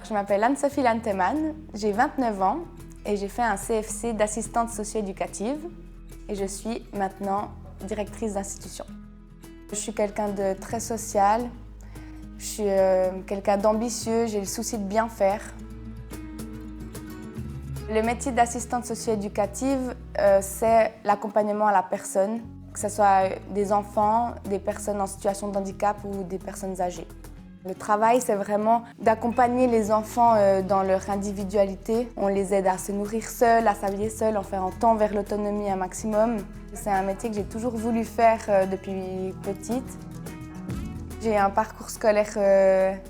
Je m'appelle Anne-Sophie Lanteman, j'ai 29 ans et j'ai fait un CFC d'assistante socio-éducative et je suis maintenant directrice d'institution. Je suis quelqu'un de très social, je suis quelqu'un d'ambitieux, j'ai le souci de bien faire. Le métier d'assistante socio-éducative, c'est l'accompagnement à la personne, que ce soit des enfants, des personnes en situation de handicap ou des personnes âgées. Le travail, c'est vraiment d'accompagner les enfants dans leur individualité. On les aide à se nourrir seuls, à s'habiller seuls, en faire un temps vers l'autonomie un maximum. C'est un métier que j'ai toujours voulu faire depuis petite. J'ai un parcours scolaire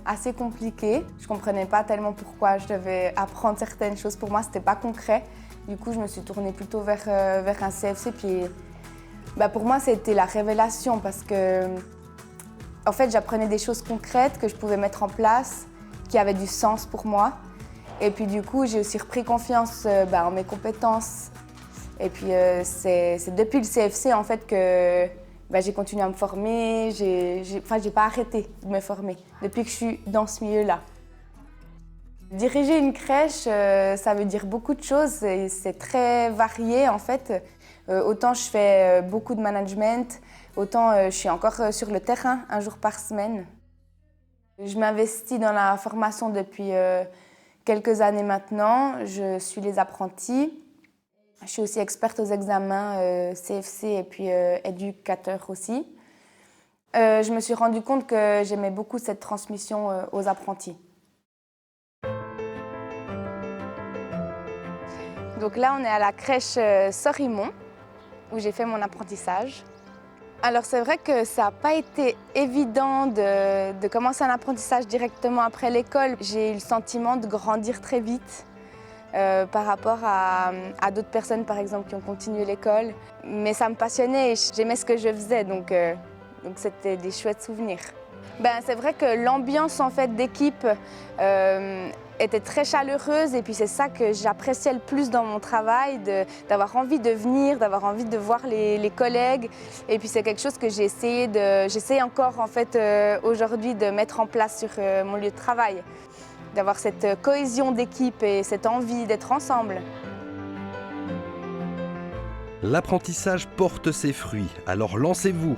assez compliqué. Je ne comprenais pas tellement pourquoi je devais apprendre certaines choses. Pour moi, ce n'était pas concret. Du coup, je me suis tournée plutôt vers un CFC. Puis, pour moi, c'était la révélation parce que en fait, j'apprenais des choses concrètes que je pouvais mettre en place, qui avaient du sens pour moi. Et puis du coup, j'ai aussi repris confiance en mes compétences. Et puis c'est depuis le CFC en fait que j'ai continué à me former. J'ai pas arrêté de me former depuis que je suis dans ce milieu-là. Diriger une crèche, ça veut dire beaucoup de choses et c'est très varié en fait. Autant je fais beaucoup de management, autant je suis encore sur le terrain un jour par semaine. Je m'investis dans la formation depuis quelques années maintenant. Je suis les apprentis. Je suis aussi experte aux examens CFC et puis éducateur aussi. Je me suis rendu compte que j'aimais beaucoup cette transmission aux apprentis. Donc là, on est à la crèche Sorimont, où j'ai fait mon apprentissage. Alors c'est vrai que ça n'a pas été évident de commencer un apprentissage directement après l'école. J'ai eu le sentiment de grandir très vite par rapport à d'autres personnes, par exemple, qui ont continué l'école. Mais ça me passionnait et j'aimais ce que je faisais, donc c'était des chouettes souvenirs. C'est vrai que l'ambiance en fait, d'équipe était très chaleureuse et puis c'est ça que j'appréciais le plus dans mon travail, d'avoir envie de venir, d'avoir envie de voir les collègues. Et puis c'est quelque chose que j'essaie encore en fait, aujourd'hui de mettre en place sur mon lieu de travail, d'avoir cette cohésion d'équipe et cette envie d'être ensemble. L'apprentissage porte ses fruits, alors lancez-vous!